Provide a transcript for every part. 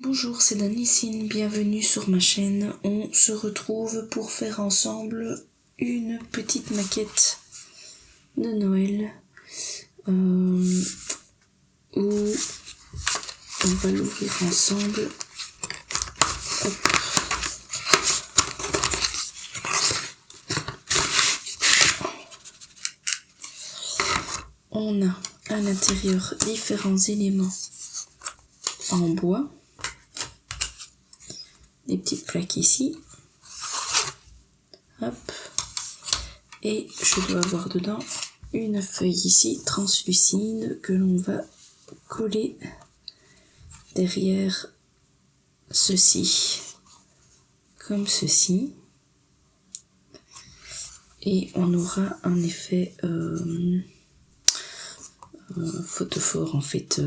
Bonjour, c'est Danicine, bienvenue sur ma chaîne. On se retrouve pour faire ensemble une petite maquette de Noël où on va l'ouvrir ensemble. Hop. On a à l'intérieur différents éléments en bois. Des petites plaques ici. Hop. Et je dois avoir dedans une feuille ici translucide que l'on va coller derrière ceci. Comme ceci. Et on aura un effet photophore en fait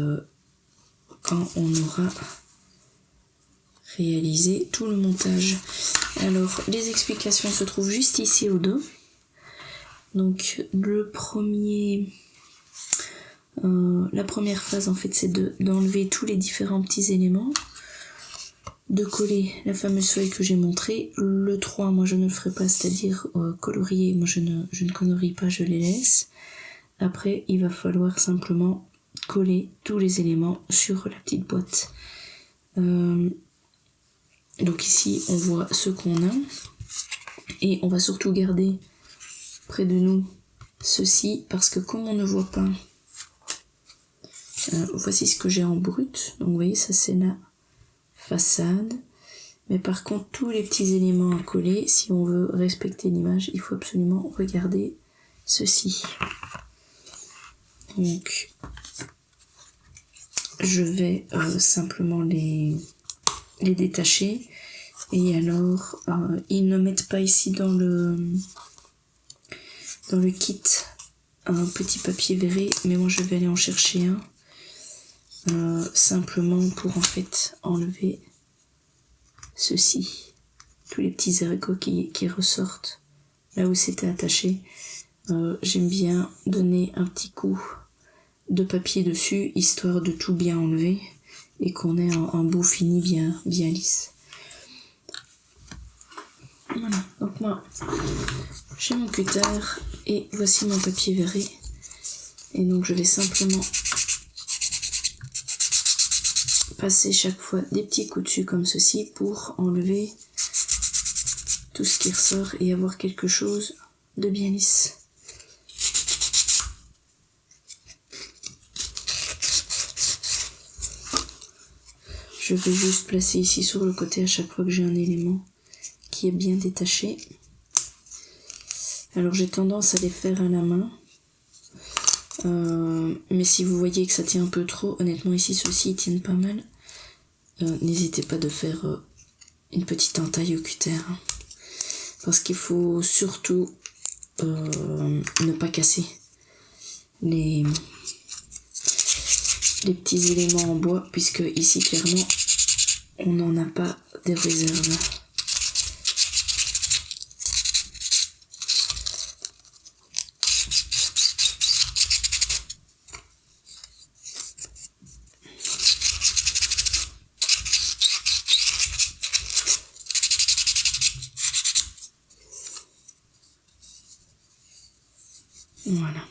quand on aura réalisé tout le montage. Alors les explications se trouvent juste ici au dos. Donc la première phase en fait c'est d'enlever tous les différents petits éléments, de coller la fameuse feuille que j'ai montrée. Le 3 moi je ne le ferai pas, c'est-à-dire colorier, moi je ne colorie pas, je les laisse. Après il va falloir simplement coller tous les éléments sur la petite boîte. Donc ici on voit ce qu'on a et on va surtout garder près de nous ceci parce que comme on ne voit pas, voici ce que j'ai en brut. Donc vous voyez, ça c'est la façade, mais par contre tous les petits éléments à coller, si on veut respecter l'image, il faut absolument regarder ceci. Donc je vais simplement les détacher. Et alors ils ne mettent pas ici dans le kit un petit papier verré, mais moi je vais aller en chercher un simplement pour en fait enlever ceci, tous les petits ergots qui ressortent là où c'était attaché. J'aime bien donner un petit coup de papier dessus histoire de tout bien enlever et qu'on ait un bout fini bien lisse. Voilà, donc moi j'ai mon cutter et voici mon papier verré. Et donc je vais simplement passer chaque fois des petits coups dessus comme ceci pour enlever tout ce qui ressort et avoir quelque chose de bien lisse. Je vais juste placer ici sur le côté à chaque fois que j'ai un élément qui est bien détaché. Alors j'ai tendance à les faire à la main. Mais si vous voyez que ça tient un peu trop, honnêtement ici ceux-ci tiennent pas mal. N'hésitez pas de faire une petite entaille au cutter. Parce qu'il faut surtout ne pas casser les petits éléments en bois, puisque ici clairement on n'en a pas de réserve. Voilà.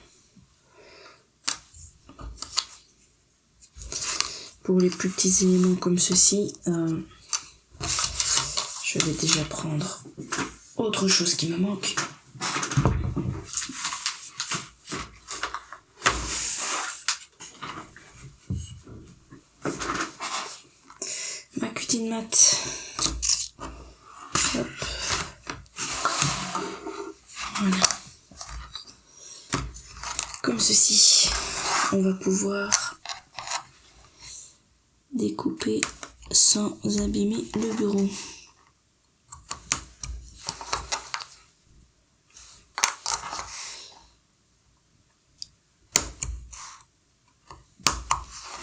Pour les plus petits éléments comme ceci, je vais déjà prendre autre chose qui me manque. Ma cutine mat. Hop. Voilà. Comme ceci, on va pouvoir découper sans abîmer le bureau.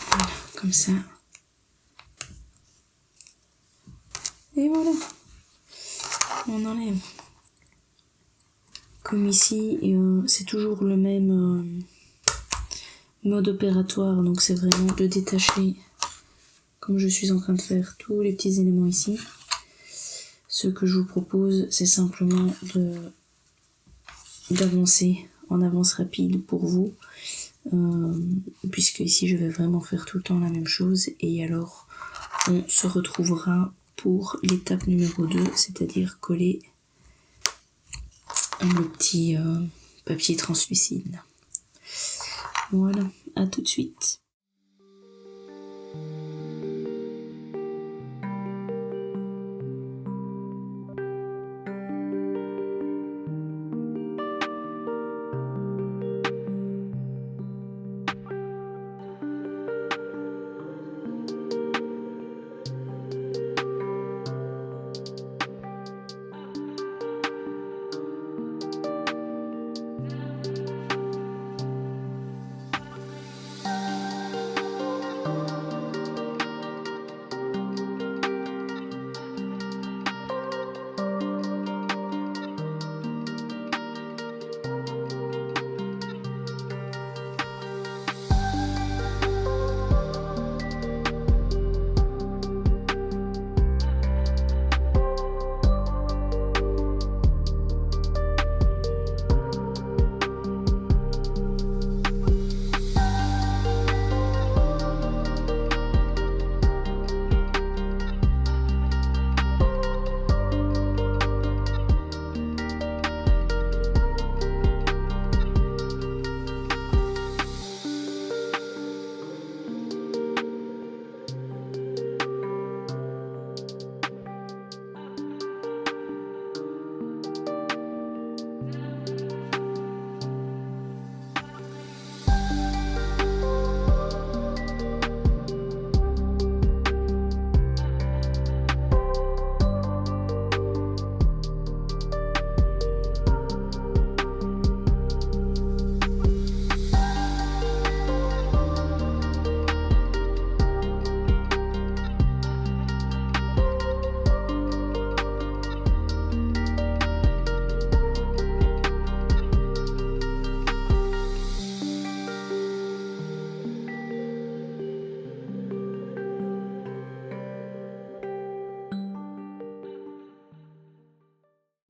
Voilà, comme ça. Et voilà, on enlève. Comme ici, c'est toujours le même mode opératoire, donc c'est vraiment de détacher comme je suis en train de faire tous les petits éléments ici, ce que je vous propose, c'est simplement d'avancer en avance rapide pour vous, puisque ici je vais vraiment faire tout le temps la même chose, et alors on se retrouvera pour l'étape numéro 2, c'est-à-dire coller le petit papier translucide. Voilà, à tout de suite.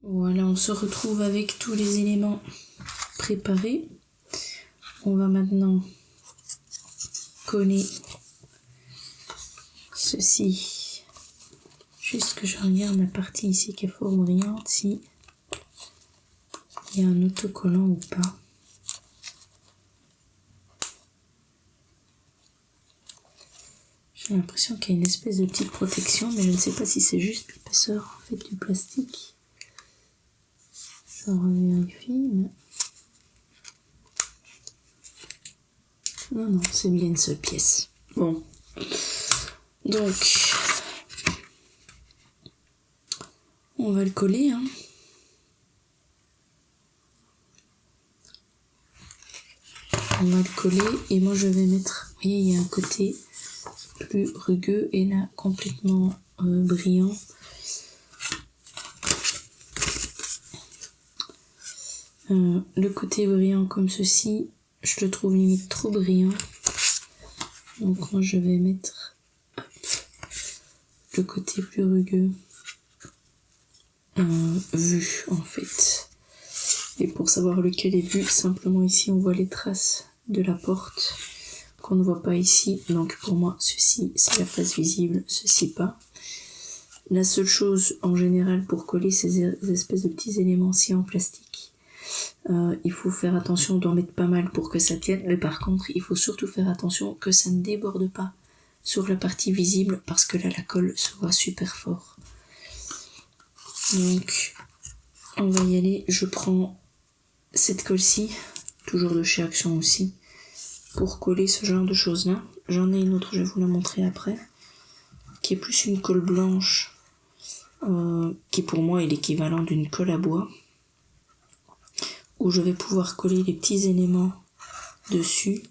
Voilà, on se retrouve avec tous les éléments préparés. On va maintenant coller ceci. Juste que je regarde la partie ici qui est fort brillante, si il y a un autocollant ou pas. J'ai l'impression qu'il y a une espèce de petite protection, mais je ne sais pas si c'est juste l'épaisseur en fait du plastique. Je revérifie, mais... Non, c'est bien une seule pièce. Bon. Donc, on va le coller, hein. On va le coller, et moi je vais mettre... Vous voyez, il y a un côté plus rugueux, et là, complètement brillant. Le côté brillant comme ceci, je le trouve limite trop brillant. Donc moi je vais mettre le côté plus rugueux vu en fait. Et pour savoir lequel est vu, simplement ici on voit les traces de la porte qu'on ne voit pas ici. Donc pour moi ceci c'est la face visible, ceci pas. La seule chose en général pour coller ces espèces de petits éléments-ci en plastique, il faut faire attention d'en mettre pas mal pour que ça tienne, mais par contre il faut surtout faire attention que ça ne déborde pas sur la partie visible, parce que là la colle se voit super fort. Donc on va y aller. Je prends cette colle-ci, toujours de chez Action aussi, pour coller ce genre de choses là. J'en ai une autre, je vais vous la montrer après, qui est plus une colle blanche, qui pour moi est l'équivalent d'une colle à bois, où je vais pouvoir coller les petits éléments dessus,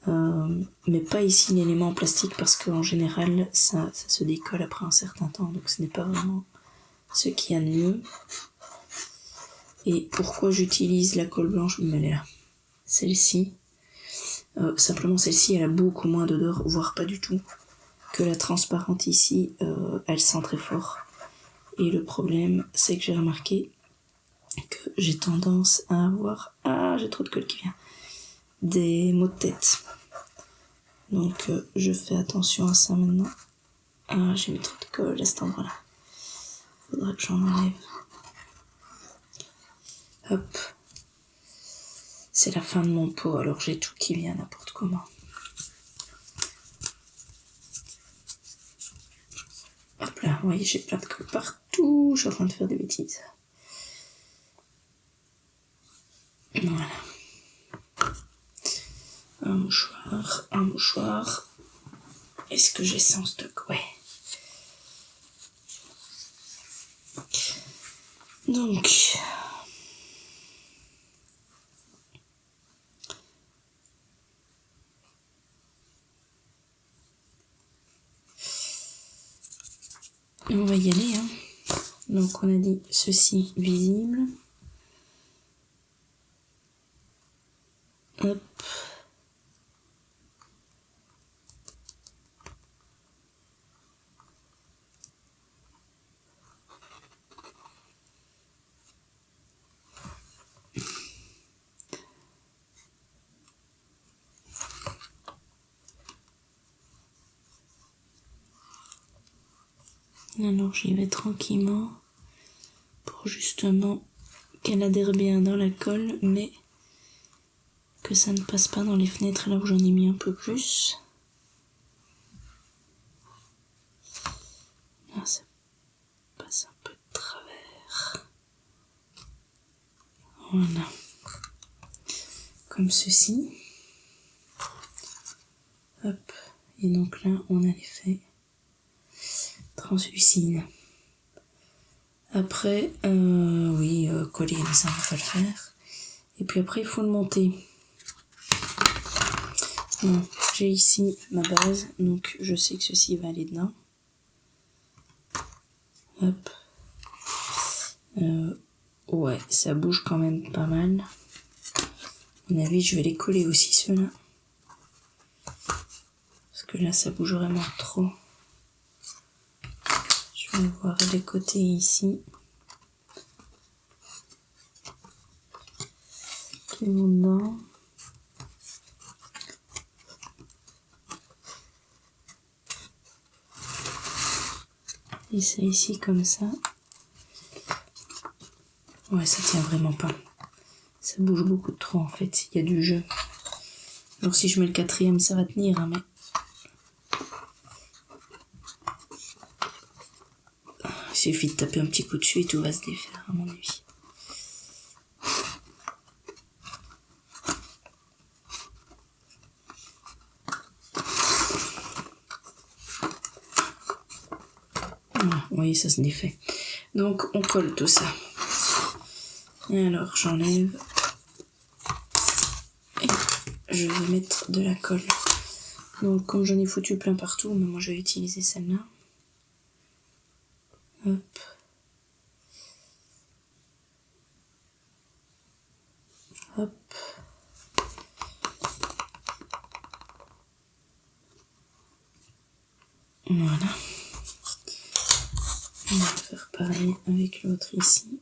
mais pas ici l'élément en plastique, parce qu'en général ça se décolle après un certain temps, donc ce n'est pas vraiment ce qu'il y a de mieux. Et pourquoi j'utilise la colle blanche? Mais elle est là, celle-ci. Simplement celle-ci elle a beaucoup moins d'odeur, voire pas du tout. que la transparente ici, elle sent très fort. Et le problème, c'est que j'ai remarqué que j'ai tendance à avoir... Ah, j'ai trop de colle qui vient. Des maux de tête. Donc, je fais attention à ça maintenant. Ah, j'ai mis trop de colle à cet endroit-là. Faudra que j'en enlève. Hop. C'est la fin de mon pot, alors j'ai tout qui vient n'importe comment. Hop là, vous voyez, j'ai plein de colle partout. Je suis en train de faire des bêtises. Voilà. Un mouchoir, un mouchoir. Est-ce que j'ai ça en stock? Ouais. Donc... on va y aller, hein. Donc on a dit ceci visible. Hop. Alors j'y vais tranquillement pour justement qu'elle adhère bien dans la colle, mais que ça ne passe pas dans les fenêtres là où j'en ai mis un peu plus. Là ça passe un peu de travers. Voilà. Comme ceci. Hop. Et donc là on a l'effet translucide. Après, oui, coller, mais ça on va pas le faire. Et puis après il faut le monter. Bon, j'ai ici ma base, donc je sais que ceci va aller dedans. Hop. Ouais, ça bouge quand même pas mal. À mon avis, je vais les coller aussi ceux-là. Parce que là, ça bouge vraiment trop. Je vais voir les côtés ici. Qui vont dedans. Et ça ici comme ça. Ouais, ça tient vraiment pas. Ça bouge beaucoup trop en fait. Il y a du jeu. Alors si je mets le quatrième, ça va tenir, hein, mais... Il suffit de taper un petit coup dessus et tout va se défaire, à mon avis. Voilà, vous voyez, ça se défait. Donc, on colle tout ça. Et alors, j'enlève. Et je vais mettre de la colle. Donc, comme j'en ai foutu plein partout, mais moi, je vais utiliser celle-là. Hop. Hop. Voilà. On va faire pareil avec l'autre ici.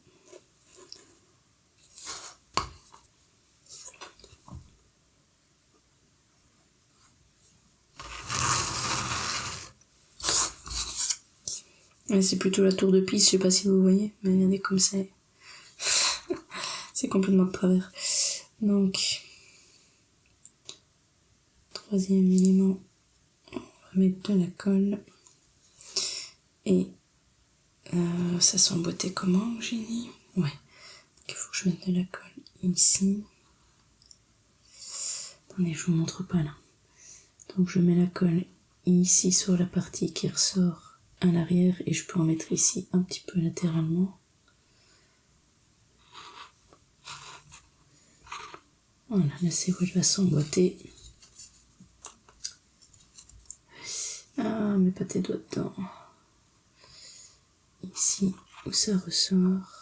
C'est plutôt la tour de Pise, je sais pas si vous voyez, mais regardez comme c'est. C'est complètement de travers. Donc, troisième élément, on va mettre de la colle. Et ça s'emboîtait comment, j'ai dit? Ouais, il faut que je mette de la colle ici. Attendez, je vous montre pas là. Donc je mets la colle ici sur la partie qui ressort à l'arrière et je peux en mettre ici un petit peu latéralement. Voilà, là c'est où elle va s'emboîter. Ah, mets pas tes doigts dedans. Ici où ça ressort.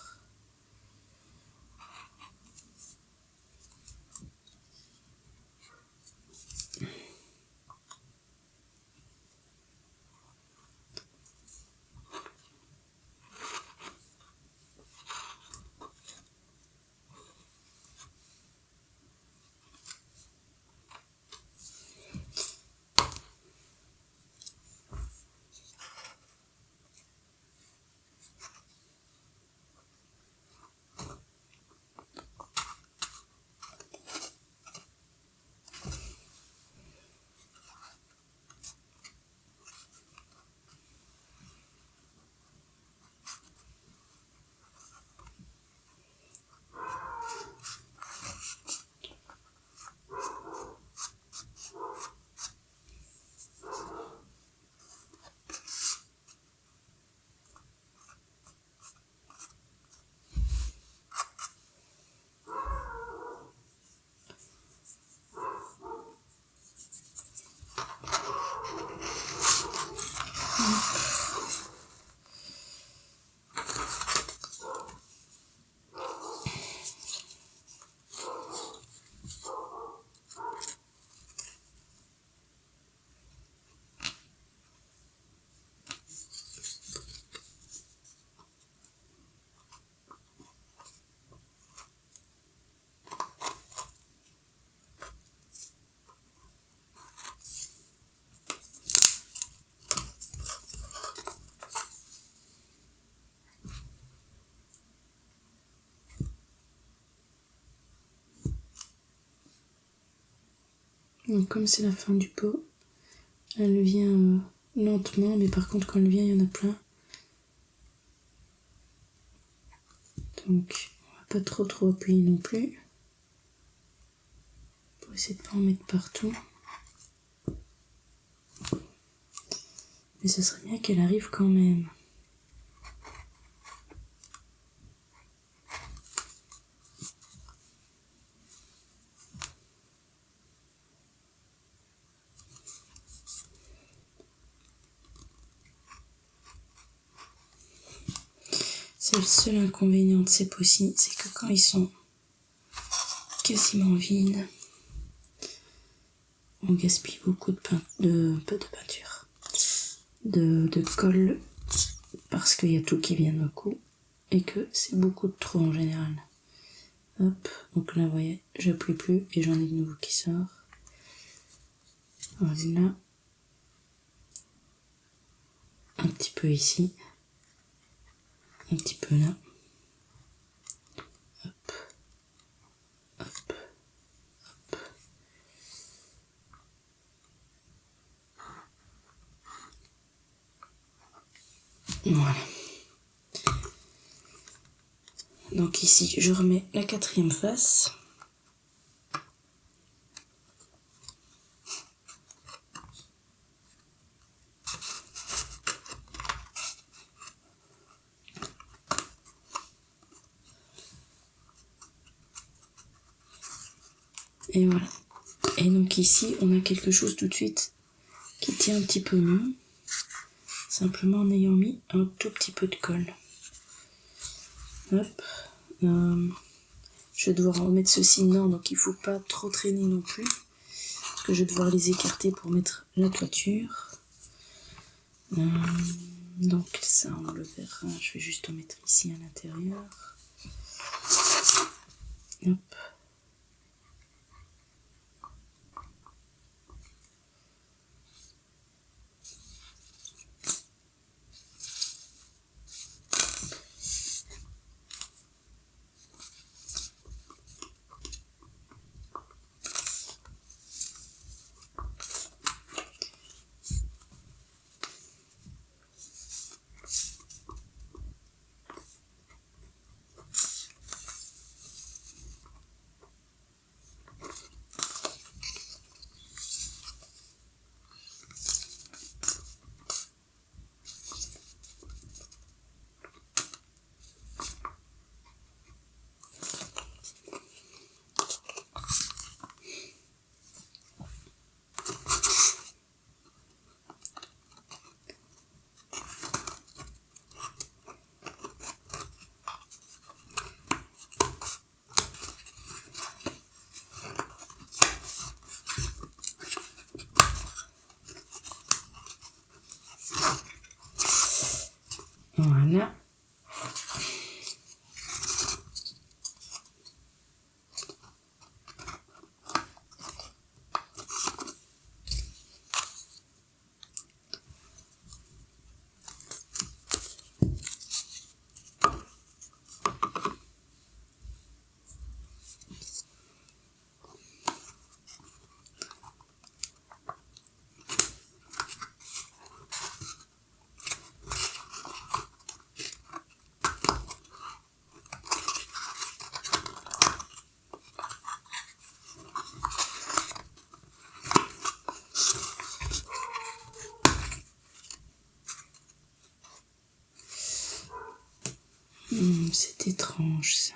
Donc comme c'est la fin du pot, elle vient lentement, mais par contre quand elle vient, il y en a plein. Donc on va pas trop appuyer non plus, pour essayer de pas en mettre partout. Mais ce serait bien qu'elle arrive quand même. C'est le seul inconvénient de ces pots-ci, c'est que quand ils sont quasiment vides, on gaspille beaucoup de peinture, de colle, parce qu'il y a tout qui vient d'un coup, et que c'est beaucoup de trop en général. Hop, donc là vous voyez, j'appuie plus et j'en ai de nouveau qui sort. Voilà. Un petit peu ici. Un petit peu là. Hop. Hop. Hop. Voilà. Donc ici, je remets la 4e face. Et voilà. Et donc ici, on a quelque chose tout de suite qui tient un petit peu mieux. Simplement en ayant mis un tout petit peu de colle. Hop. Je vais devoir remettre ceci dedans, donc il ne faut pas trop traîner non plus. Parce que je vais devoir les écarter pour mettre la toiture. Donc ça, on le verra. Je vais juste en mettre ici à l'intérieur. Hop. Voilà. C'est étrange ça.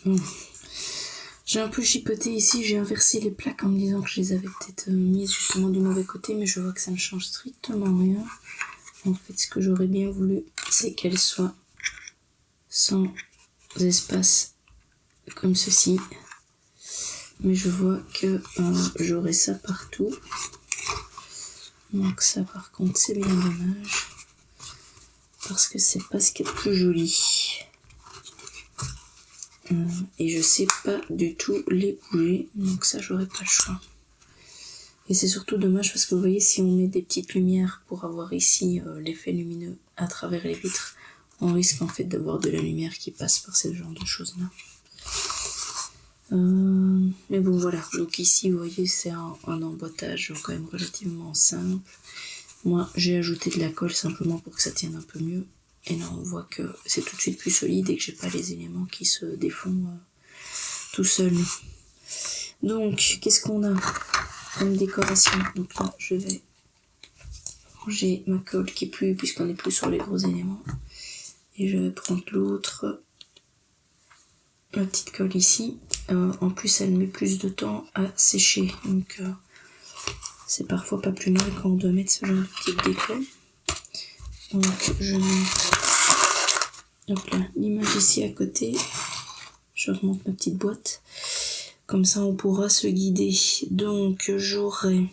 Bon. J'ai un peu chipoté ici, j'ai inversé les plaques en me disant que je les avais peut-être mises justement du mauvais côté, mais je vois que ça ne change strictement rien. En fait, ce que j'aurais bien voulu, c'est qu'elles soient sans espace comme ceci. Mais je vois que j'aurai ça partout. Donc ça, par contre, c'est bien dommage. Parce que c'est pas ce qui est le plus joli. Et je sais pas du tout les bouger. Donc ça, j'aurai pas le choix. Et c'est surtout dommage parce que vous voyez, si on met des petites lumières pour avoir ici l'effet lumineux à travers les vitres, on risque en fait d'avoir de la lumière qui passe par ce genre de choses-là. Mais bon voilà, donc ici vous voyez c'est un emboîtage quand même relativement simple. Moi j'ai ajouté de la colle simplement pour que ça tienne un peu mieux. Et là on voit que c'est tout de suite plus solide et que j'ai pas les éléments qui se défont tout seuls. Donc qu'est-ce qu'on a comme décoration? Donc là je vais ranger ma colle qui est plus, puisqu'on n'est plus sur les gros éléments. Et je vais prendre l'autre, la petite colle ici. En plus elle met plus de temps à sécher, donc c'est parfois pas plus mal quand on doit mettre ce genre de petite déco. Donc je mets l'image ici à côté, je remonte ma petite boîte, comme ça on pourra se guider. Donc j'aurai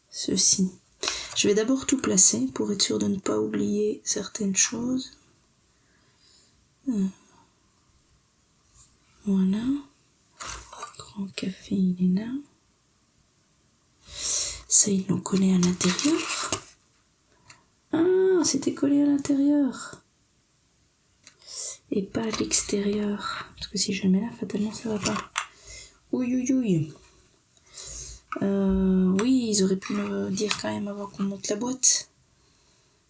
ceci. Je vais d'abord tout placer pour être sûr de ne pas oublier certaines choses. Voilà. Grand café, il est là. Ça, ils l'ont collé à l'intérieur. Ah, c'était collé à l'intérieur. Et pas à l'extérieur. Parce que si je le mets là, fatalement, ça va pas. Ouïe, ouïe, ouïe. Oui, ils auraient pu me dire quand même avant qu'on monte la boîte.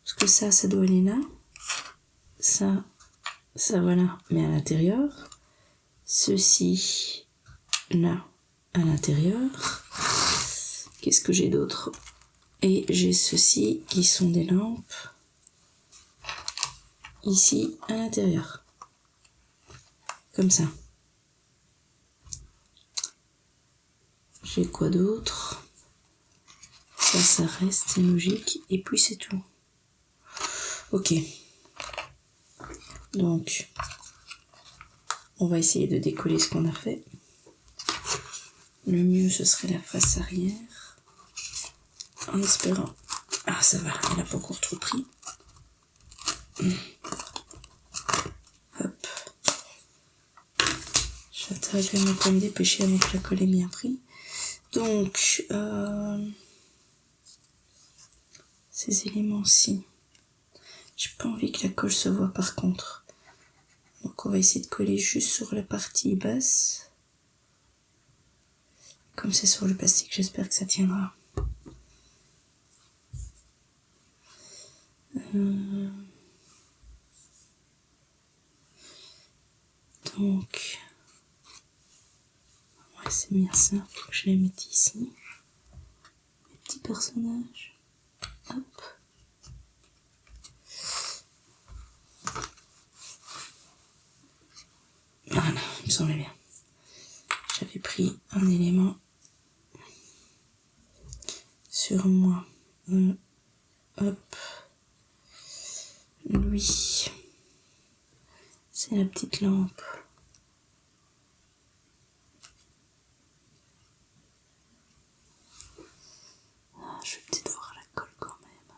Parce que ça doit aller là. Ça voilà. Mais à l'intérieur. Ceci, là, à l'intérieur. Qu'est-ce que j'ai d'autre? Et j'ai ceci qui sont des lampes. Ici, à l'intérieur. Comme ça. J'ai quoi d'autre? Ça reste, c'est logique. Et puis c'est tout. Ok. Donc, on va essayer de décoller ce qu'on a fait. Le mieux, ce serait la face arrière. En espérant... Ah, ça va, elle n'a pas encore trop pris. Hop. J'attaque vraiment pas me dépêcher avant que la colle ait bien pris. Donc, ces éléments-ci. J'ai pas envie que la colle se voit par contre. Donc on va essayer de coller juste sur la partie basse. Comme c'est sur le plastique, j'espère que ça tiendra. Donc, ouais, c'est bien ça. Faut que je les mette ici. Les petits personnages. Hop. Voilà, il me semblait bien. J'avais pris un élément sur moi. Hop. Lui. C'est la petite lampe. Ah, je vais peut-être voir la colle quand même.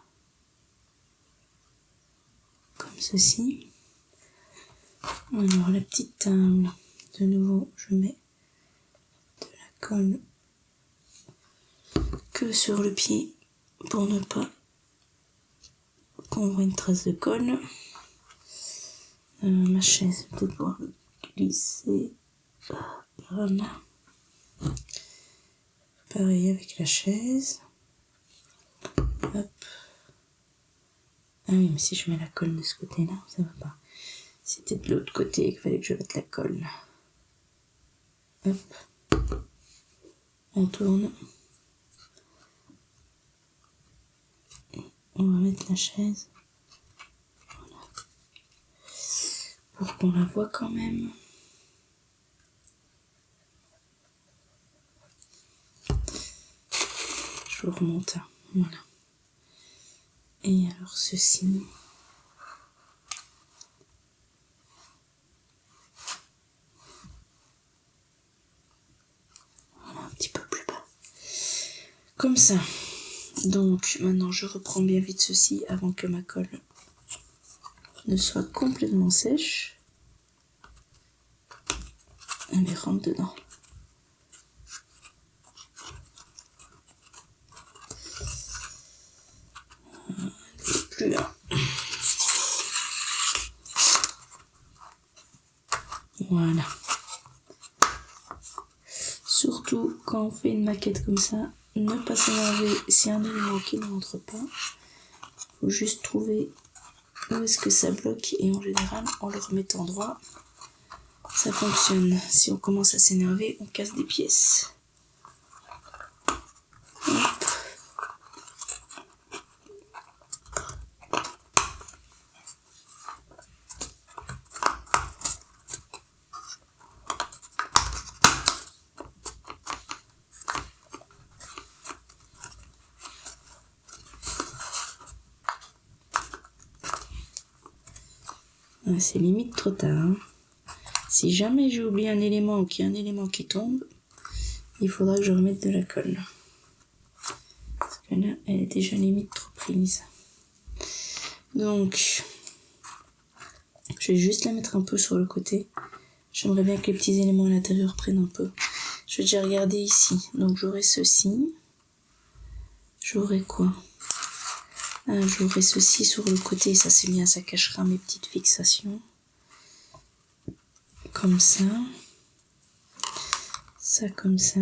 Comme ceci. Alors la petite table. De nouveau, je mets de la colle que sur le pied pour ne pas qu'on voit une trace de colle. Ma chaise, peut-être pouvoir le glisser par là. Pareil avec la chaise. Hop. Ah oui, mais si je mets la colle de ce côté-là, ça va pas. C'était de l'autre côté qu'il fallait que je mette la colle. Hop. On tourne. On va mettre la chaise. qu'on la voit quand même. Je vous remonte, voilà. Et alors ceci. Voilà, un petit peu plus bas. Comme ça. Donc maintenant je reprends bien vite ceci avant que ma colle ne soit complètement sèche. Elle rentre dedans. Plus là. Voilà. Surtout quand on fait une maquette comme ça, ne pas s'énerver si un élément qui ne rentre pas. Faut juste trouver où est-ce que ça bloque et en général en le remettant droit, ça fonctionne. Si on commence à s'énerver, on casse des pièces. Hop. C'est limite trop tard. Hein. Si jamais j'ai oublié un élément ou qu'il y a un élément qui tombe, il faudra que je remette de la colle. Parce que là, elle est déjà limite trop prise. Donc, je vais juste la mettre un peu sur le côté. J'aimerais bien que les petits éléments à l'intérieur prennent un peu. Je vais déjà regarder ici. Donc j'aurai ceci. J'aurai quoi? Ah, j'aurai ceci sur le côté. Ça c'est bien, ça cachera mes petites fixations. Comme ça. Ça comme ça.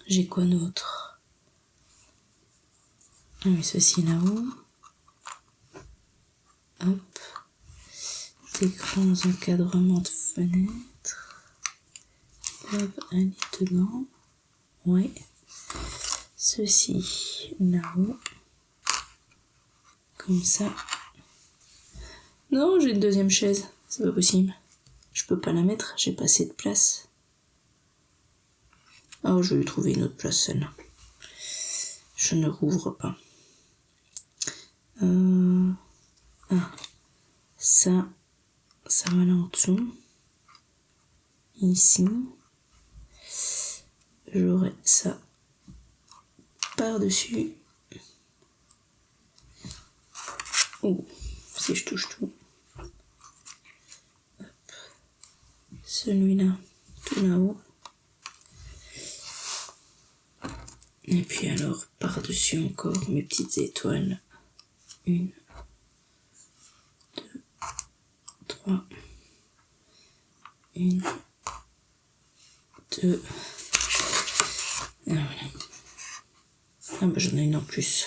J'ai quoi d'autre? Ah mais ceci là-haut. Hop. Des grands encadrements de fenêtres. Peuvent aller dedans. Ouais. Ceci là-haut. Comme ça. Non, j'ai une deuxième chaise. C'est pas possible. Je peux pas la mettre, j'ai pas assez de place. Oh, je vais lui trouver une autre place, celle-là. Je ne rouvre pas. Ah. Ça va là en dessous. Ici. J'aurai ça par-dessus. Oh, si je touche tout. Hop. Celui-là, tout là-haut. Et puis alors, par-dessus encore mes petites étoiles. 1, 2, 3. 1, 2. Ah voilà. Ah bah j'en ai une en plus.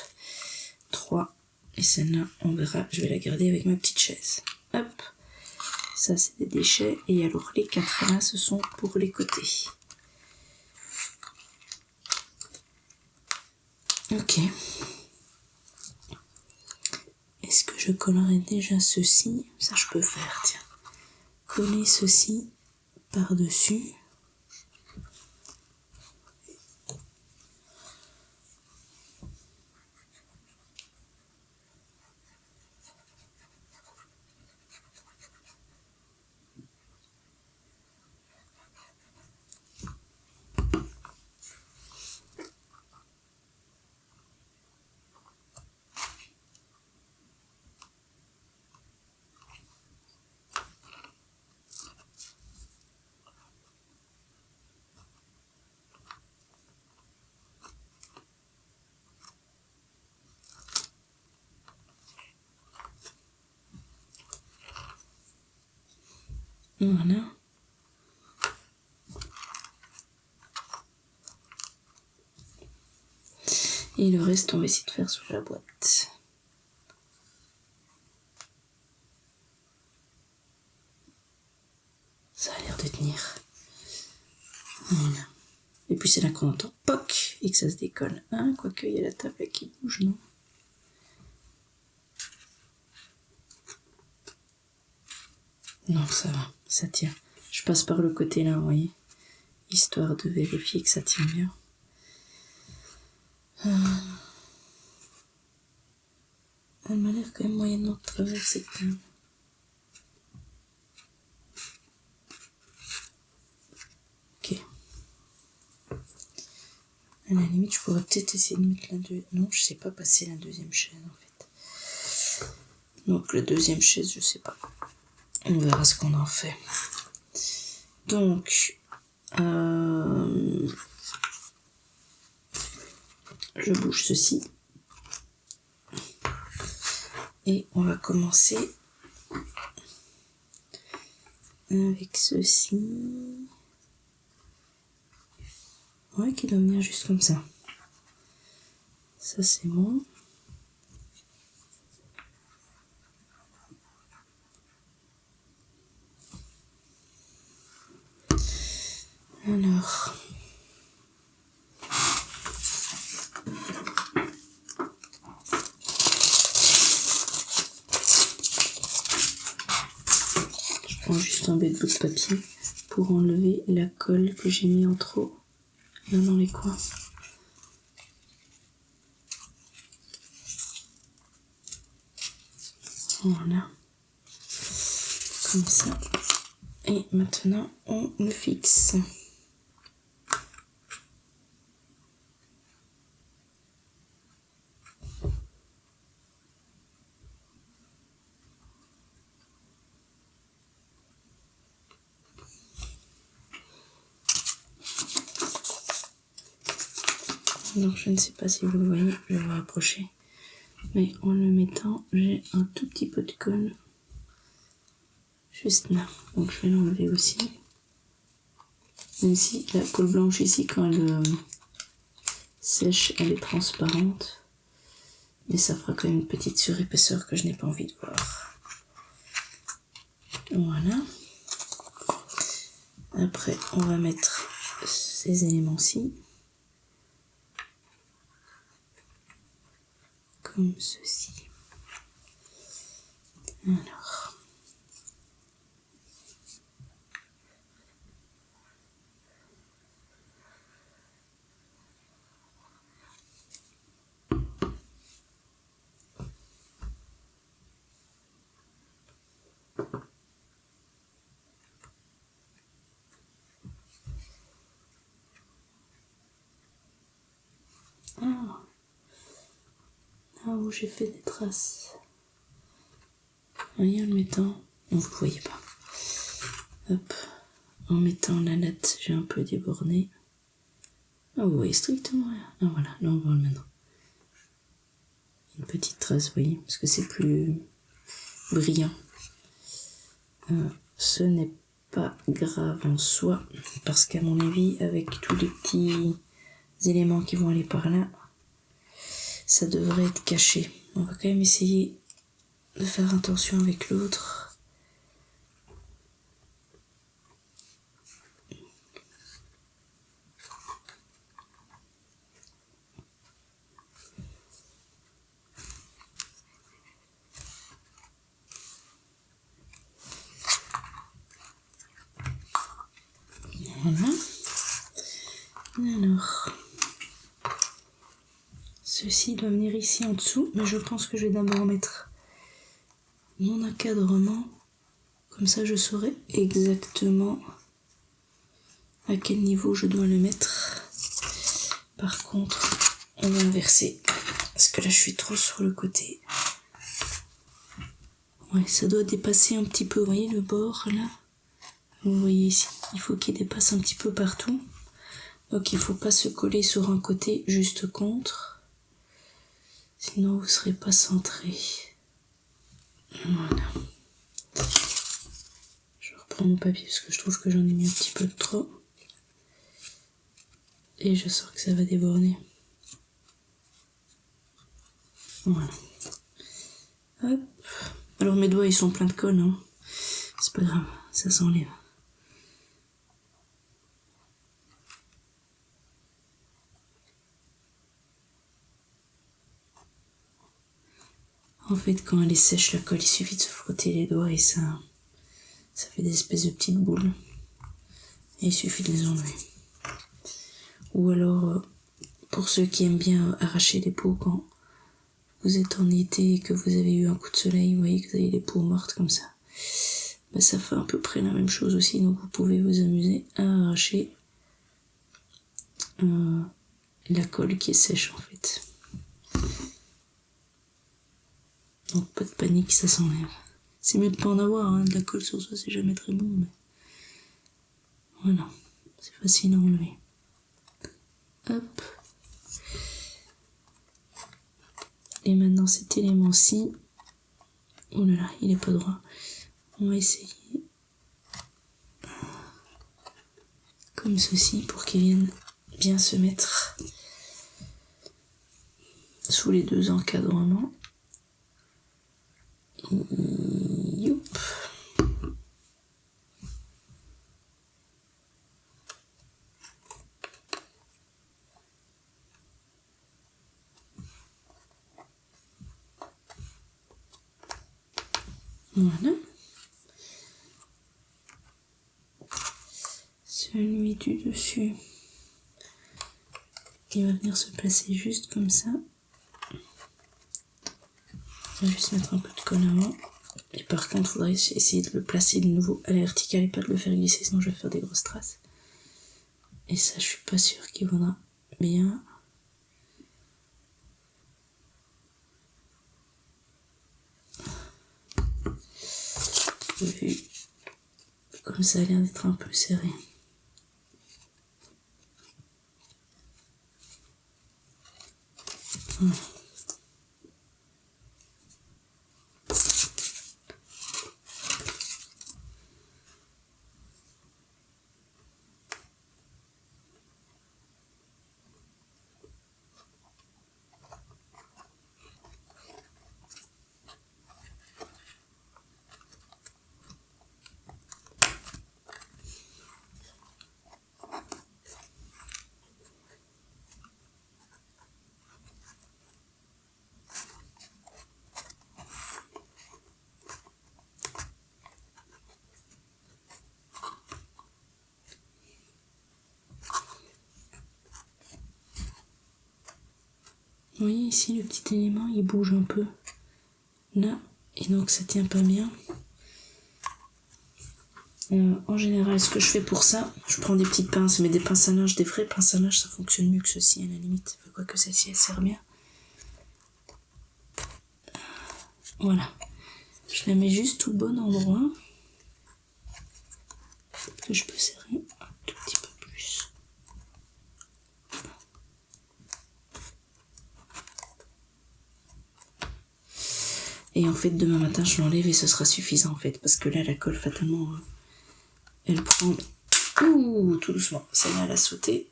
3. Et celle-là, on verra, je vais la garder avec ma petite chaise. Hop. Ça, c'est des déchets. Et alors, les 4 là, ce sont pour les côtés. Ok. Est-ce que je collerai déjà ceci? Ça, je peux faire, tiens. Coller ceci par-dessus. Voilà. Et le reste, on va essayer de faire sur la boîte. Ça a l'air de tenir. Voilà. Et puis c'est là qu'on entend POC et que ça se décolle. Hein, quoique il y a la table qui bouge, non? Non, ça va, ça tient. Je passe par le côté là, vous voyez, histoire de vérifier que ça tient bien. Elle m'a l'air quand même moyennement de travers cette table. Ok. À la limite, je pourrais peut-être essayer de mettre la deuxième. Non, je sais pas passer la deuxième chaise en fait. Donc la deuxième chaise, je sais pas. On verra ce qu'on en fait. Donc, je bouge ceci. Et on va commencer avec ceci. Ouais, qui doit venir juste comme ça. Ça, c'est bon. Alors... je prends juste un bête bout de papier pour enlever la colle que j'ai mis en trop là dans les coins. Voilà. Comme ça. Et maintenant, on le fixe. Alors, je ne sais pas si vous le voyez, je vais vous rapprocher. Mais en le mettant, j'ai un tout petit peu de colle juste là. Donc, je vais l'enlever aussi. Même si la colle blanche ici, quand elle sèche, elle est transparente. Mais ça fera quand même une petite surépaisseur que je n'ai pas envie de voir. Voilà. Après, on va mettre ces éléments-ci. Comme ceci. Alors. Ah. Là où j'ai fait des traces. Voyez, en le mettant, non, vous ne voyez pas. Hop, en mettant la latte, j'ai un peu déborné. Ah, vous voyez strictement rien. Ah voilà, là on voit maintenant. Une petite trace, vous voyez, parce que c'est plus brillant. Ce n'est pas grave en soi, parce qu'à mon avis, avec tous les petits éléments qui vont aller par là, ça devrait être caché. On va quand même essayer de faire attention avec l'autre. Voilà. Alors, ceci doit venir ici en dessous, mais je pense que je vais d'abord mettre mon encadrement. Comme ça, je saurai exactement à quel niveau je dois le mettre. Par contre, on va inverser, parce que là, je suis trop sur le côté. Ouais, ça doit dépasser un petit peu, vous voyez le bord, là. Vous voyez ici, il faut qu'il dépasse un petit peu partout. Donc il ne faut pas se coller sur un côté juste contre. Sinon vous ne serez pas centré. Voilà. Je reprends mon papier parce que je trouve que j'en ai mis un petit peu de trop. Et je sens que ça va déborder. Voilà. Hop. Alors mes doigts ils sont pleins de colle, hein. C'est pas grave, ça s'enlève. En fait, quand elle est sèche, la colle, il suffit de se frotter les doigts et ça Ça fait des espèces de petites boules. Et il suffit de les enlever. Ou alors, pour ceux qui aiment bien arracher les peaux quand vous êtes en été et que vous avez eu un coup de soleil, vous voyez que vous avez les peaux mortes comme ça. Bah, ça fait à peu près la même chose aussi, donc vous pouvez vous amuser à arracher la colle qui est sèche en fait. Donc pas de panique, ça s'enlève. C'est mieux de pas en avoir, hein. De la colle sur soi c'est jamais très bon, mais voilà, c'est facile à enlever. Hop. Et maintenant cet élément-ci, oh là là, il est pas droit. On va essayer comme ceci pour qu'il vienne bien se mettre sous les deux encadrements. Youp. Voilà. Celui du dessus, il va venir se placer juste comme ça. On va juste mettre un peu de colle avant. Et par contre, il faudrait essayer de le placer de nouveau à la verticale et pas de le faire glisser, sinon je vais faire des grosses traces. Et ça, je suis pas sûre qu'il vaudra bien. Vu comme ça a l'air d'être un peu serré. Voilà. Vous voyez ici le petit élément, il bouge un peu là, et donc ça tient pas bien. En général, ce que je fais pour ça, je prends des petites pinces, mais des pinces à linge, des vraies pinces à linge, ça fonctionne mieux que ceci à la limite. Quoique celle-ci, elle sert bien. Voilà. Je la mets juste au bon endroit. Que je peux serrer un tout petit peu plus. Et en fait, demain matin, je l'enlève et ce sera suffisant en fait. Parce que là, la colle, fatalement, elle prend... Ouh, tout doucement. Celle-là, elle a sauté.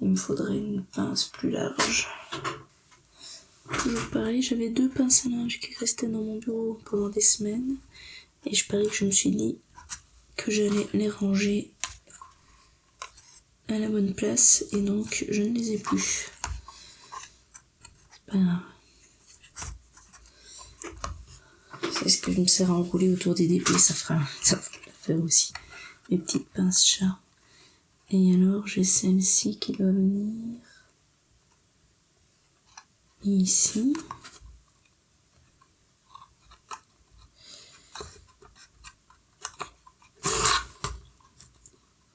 Il me faudrait une pince plus large. Toujours pareil, j'avais 2 pinces à linge qui restaient dans mon bureau pendant des semaines. Et je parie que je me suis dit que j'allais les ranger à la bonne place. Et donc, je ne les ai plus. C'est pas grave. C'est ce que je me sers à enrouler autour des dépôts, ça fera l'affaire aussi. Mes petites pinces chat. Et alors j'ai celle-ci qui doit venir ici.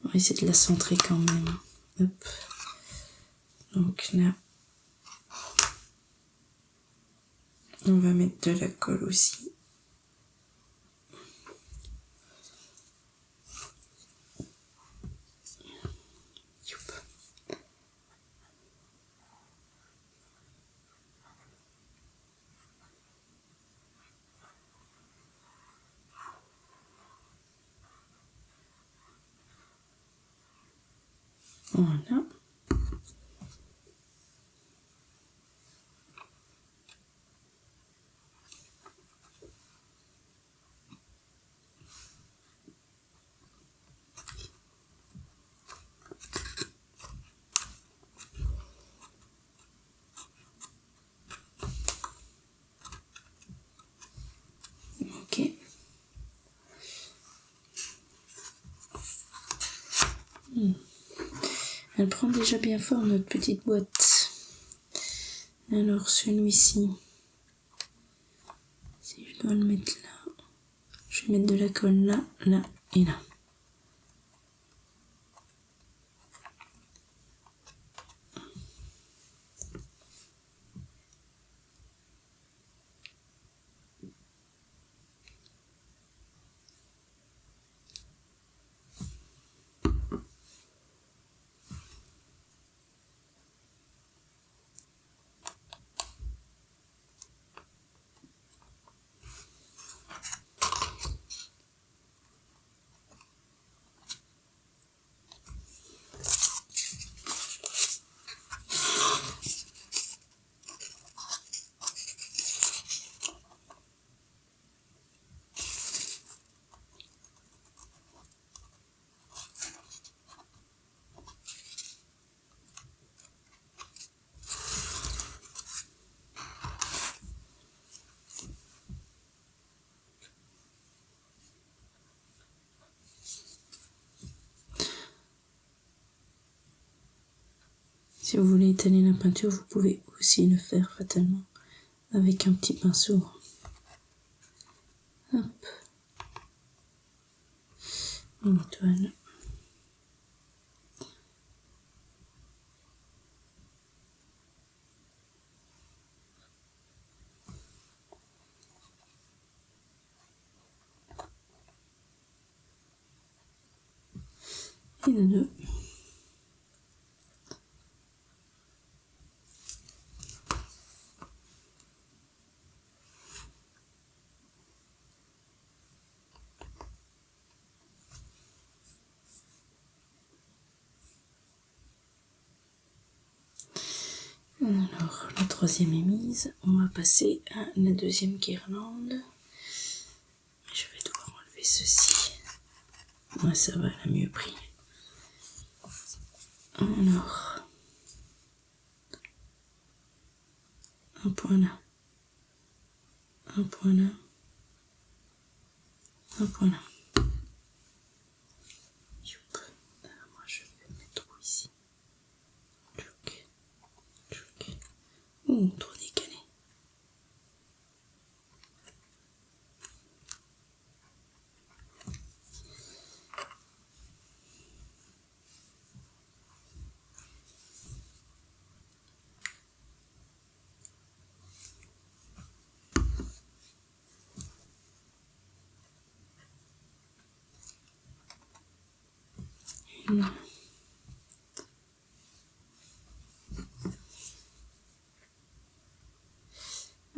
On va essayer de la centrer quand même. Hop. Donc là, on va mettre de la colle aussi. Voilà. Ok. Elle prend déjà bien fort notre petite boîte. Alors celui-ci, si je dois le mettre là, je vais mettre de la colle là, là et là. Si vous voulez étaler la peinture, vous pouvez aussi le faire fatalement avec un petit pinceau. Hop. Une étoile. Et de deux. Alors, la troisième est mise. On va passer à la deuxième guirlande. Je vais devoir enlever ceci. Ouais, ça va, elle a mieux pris. Alors, un point là, un point là, un point là. Youp. Alors, moi, je vais mettre trop ici. Tchouk, tchouk. Ouh, trop décalé. Une.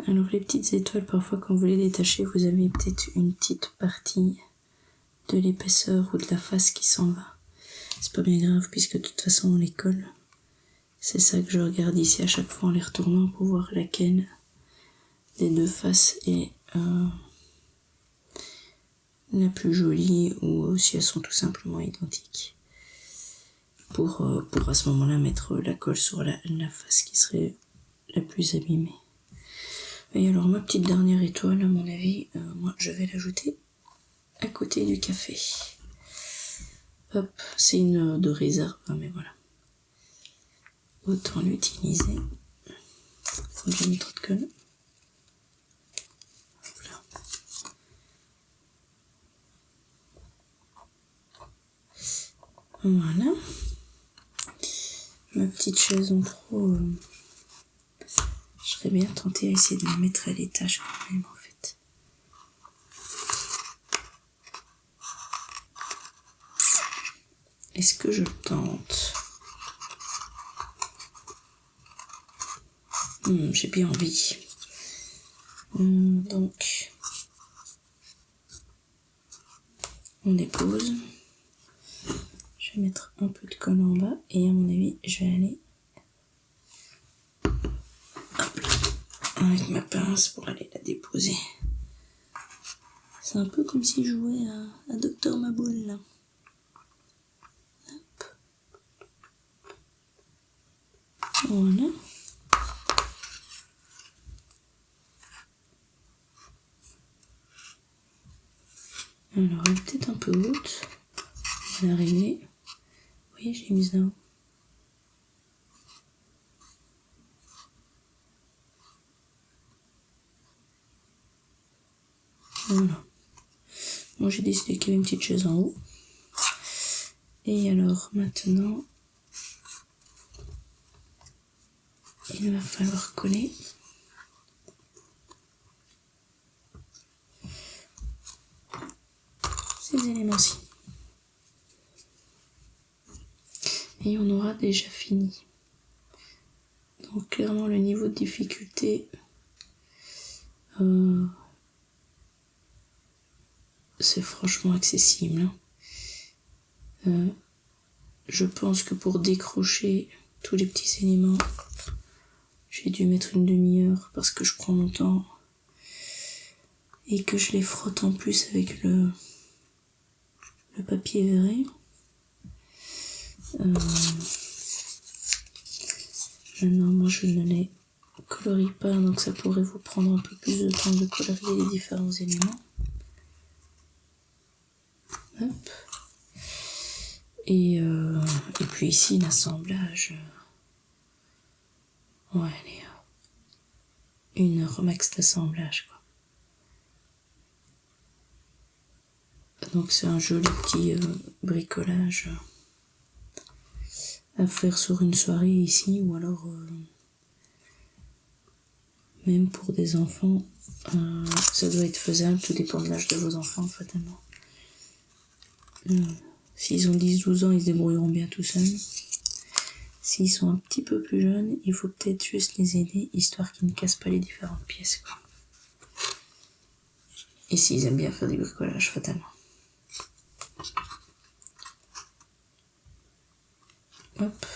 Alors les petites étoiles, parfois quand vous les détachez, vous avez peut-être une petite partie de l'épaisseur ou de la face qui s'en va. C'est pas bien grave puisque de toute façon on les colle. C'est ça que je regarde ici à chaque fois en les retournant pour voir laquelle des deux faces est la plus jolie ou si elles sont tout simplement identiques. Pour à ce moment-là mettre la colle sur la face qui serait la plus abîmée. Et alors ma petite dernière étoile, à mon avis, moi je vais l'ajouter à côté du café. Hop, c'est une de réserve, mais voilà. Autant l'utiliser. Faut que j'ai mis trop de colle. Voilà. Ma petite chaise en trop, je serais bien tentée à essayer de la mettre à l'étage quand même en fait. Est-ce que je tente? J'ai bien envie. Donc, on dépose. Je vais mettre un peu de colle en bas et à mon avis, je vais aller hop là, avec ma pince pour aller la déposer. C'est un peu comme si je jouais à Docteur Maboul là. Hop. Voilà. Alors, elle est peut-être un peu haute. On va la régler. Vous voyez, j'ai mis là-haut. Voilà. Moi j'ai décidé qu'il y avait une petite chaise en haut. Et alors maintenant, il va falloir coller ces éléments-ci. Et on aura déjà fini. Donc clairement le niveau de difficulté c'est franchement accessible. Je pense que pour décrocher tous les petits éléments, j'ai dû mettre une demi-heure parce que je prends mon temps et que je les frotte en plus avec le papier verré. Maintenant, moi je ne les colorie pas, donc ça pourrait vous prendre un peu plus de temps de colorier les différents éléments. Hop. Et puis ici l'assemblage, ouais, allez, 1 heure max d'assemblage, quoi. Donc c'est un joli petit bricolage à faire sur une soirée ici, ou alors même pour des enfants, ça doit être faisable, tout dépend de l'âge de vos enfants fatalement. S'ils ont 10-12 ans, ils se débrouilleront bien tout seuls. S'ils sont un petit peu plus jeunes, il faut peut-être juste les aider, histoire qu'ils ne cassent pas les différentes pièces, quoi. Et s'ils aiment bien faire du bricolage, fatalement. Hop.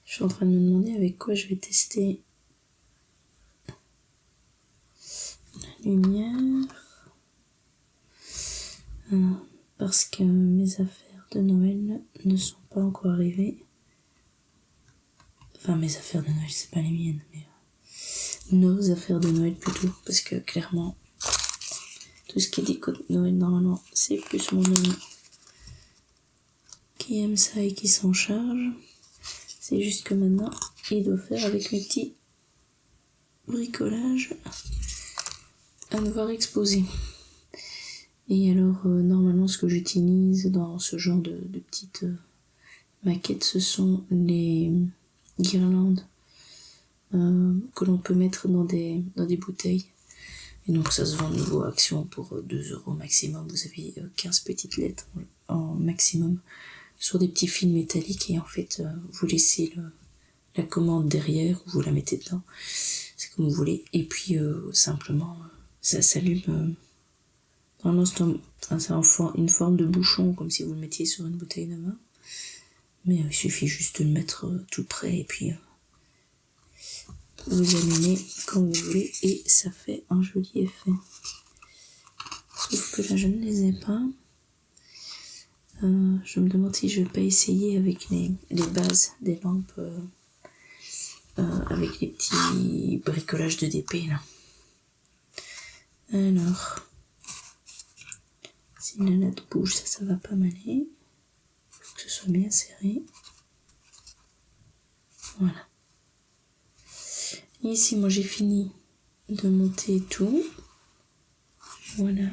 Je suis en train de me demander avec quoi je vais tester la lumière. Parce que mes affaires de Noël ne sont pas encore arrivées. Enfin, mes affaires de Noël, c'est pas les miennes, mais nos affaires de Noël plutôt, parce que clairement, tout ce qui est déco de Noël, normalement, c'est plus mon homme qui aime ça et qui s'en charge. C'est juste que maintenant, il doit faire avec mes petits bricolages à devoir exposer. Et alors, normalement, ce que j'utilise dans ce genre de petites maquettes, ce sont les guirlandes que l'on peut mettre dans des bouteilles. Et donc, ça se vend niveau action pour 2 € maximum. Vous avez 15 petites lettres en maximum sur des petits fils métalliques. Et en fait, vous laissez la commande derrière, ou vous la mettez dedans. C'est comme vous voulez. Et puis, simplement, ça s'allume. Normalement, c'est une forme de bouchon, comme si vous le mettiez sur une bouteille de vin. Mais il suffit juste de le mettre tout près, et puis vous allumez quand vous voulez, et ça fait un joli effet. Sauf que là, je ne les ai pas. Je me demande si je vais pas essayer avec les bases des lampes, avec les petits bricolages de DP, là. Alors... si la latte bouge, ça va pas m'aller. Il faut que ce soit bien serré. Voilà. Et ici, moi, j'ai fini de monter tout. Voilà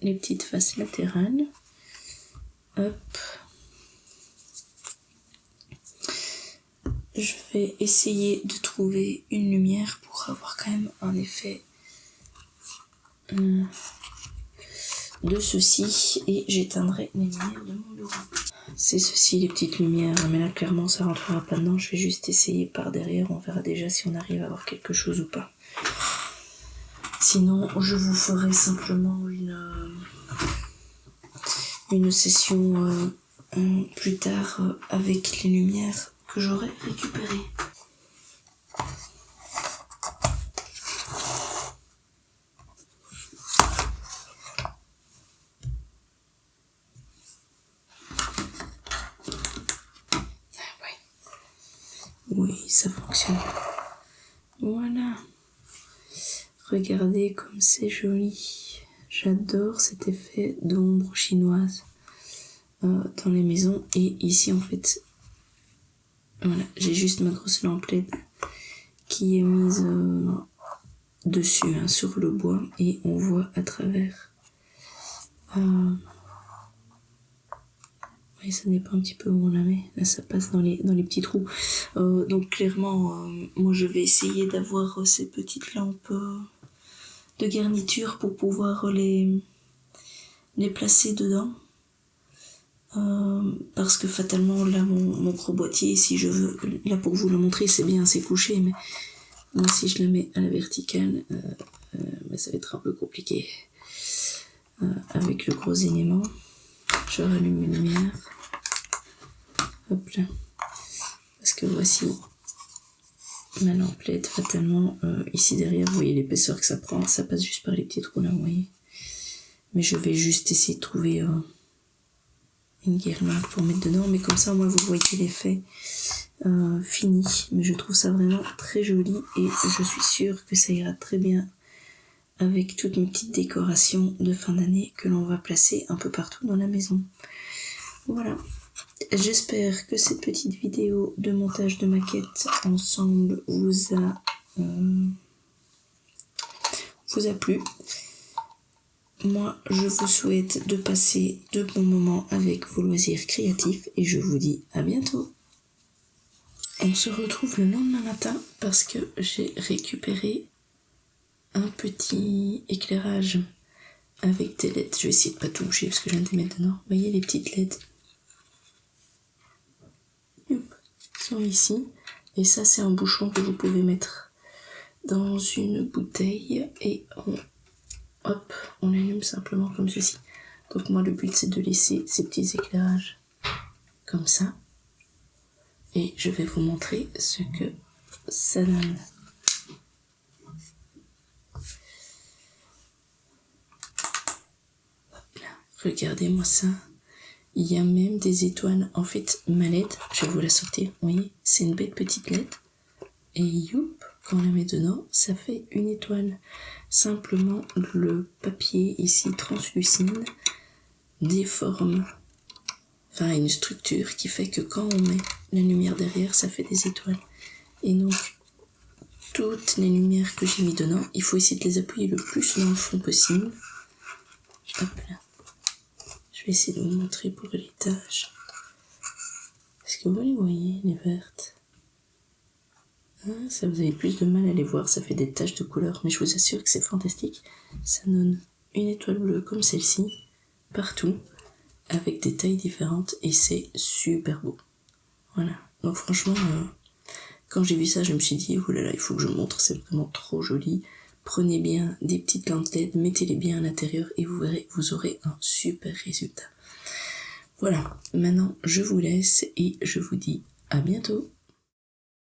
les petites faces latérales. Hop. Je vais essayer de trouver une lumière pour avoir quand même un effet de ceci, et j'éteindrai les lumières de mon bureau. C'est ceci, les petites lumières, mais là clairement ça rentrera pas dedans. Je vais juste essayer par derrière, on verra déjà si on arrive à avoir quelque chose ou pas. Sinon, je vous ferai simplement une session plus tard avec les lumières que j'aurai récupérées. Oui, ça fonctionne. Voilà. Regardez comme c'est joli. J'adore cet effet d'ombre chinoise dans les maisons. Et ici, en fait, voilà, j'ai juste ma grosse lampe LED qui est mise dessus, hein, sur le bois, et on voit à travers. Oui, ça dépend un petit peu où on la met. Là, ça passe dans les petits trous. Donc clairement, moi je vais essayer d'avoir ces petites lampes de garniture pour pouvoir les placer dedans. Parce que fatalement, là, mon gros boîtier, si je veux, là pour vous le montrer, c'est bien, c'est couché, mais moi si je la mets à la verticale, ça va être un peu compliqué. Avec le gros élément, je rallume mes lumières. Hop là. Parce que voici ma lampe LED, fatalement, ici derrière, vous voyez l'épaisseur que ça prend, ça passe juste par les petits trous là, vous voyez. Mais je vais juste essayer de trouver une guirlande pour mettre dedans, mais comme ça, moi, vous voyez l'effet fini. Mais je trouve ça vraiment très joli et je suis sûre que ça ira très bien avec toutes mes petites décorations de fin d'année que l'on va placer un peu partout dans la maison. Voilà. J'espère que cette petite vidéo de montage de maquette ensemble vous a plu. Moi, je vous souhaite de passer de bons moments avec vos loisirs créatifs et je vous dis à bientôt. On se retrouve le lendemain matin parce que j'ai récupéré un petit éclairage avec des LED. Je vais essayer de pas tout bouger parce que je viens de les mettre dedans. Vous voyez les petites LED? Sont ici, et ça c'est un bouchon que vous pouvez mettre dans une bouteille et on allume simplement comme ceci. Donc moi le but c'est de laisser ces petits éclairages comme ça et je vais vous montrer ce que ça donne. Hop là, regardez-moi ça. Il y a même des étoiles. En fait, ma LED, je vais vous la sortir. Vous voyez, c'est une belle petite LED. Et youp, quand on la met dedans, ça fait une étoile. Simplement, le papier ici translucide déforme, enfin une structure qui fait que quand on met la lumière derrière, ça fait des étoiles. Et donc, toutes les lumières que j'ai mis dedans, il faut essayer de les appuyer le plus dans le fond possible. Hop là. Je vais essayer de vous montrer pour les taches. Est-ce que vous les voyez, les vertes? Ça, vous avez plus de mal à les voir, ça fait des taches de couleur, mais je vous assure que c'est fantastique. Ça donne une étoile bleue comme celle-ci, partout, avec des tailles différentes, et c'est super beau. Voilà, donc franchement, quand j'ai vu ça, je me suis dit, oh là là, il faut que je montre, c'est vraiment trop joli. Prenez bien des petites lampes LED, mettez-les bien à l'intérieur, et vous verrez, vous aurez un super résultat. Voilà, maintenant je vous laisse, et je vous dis à bientôt.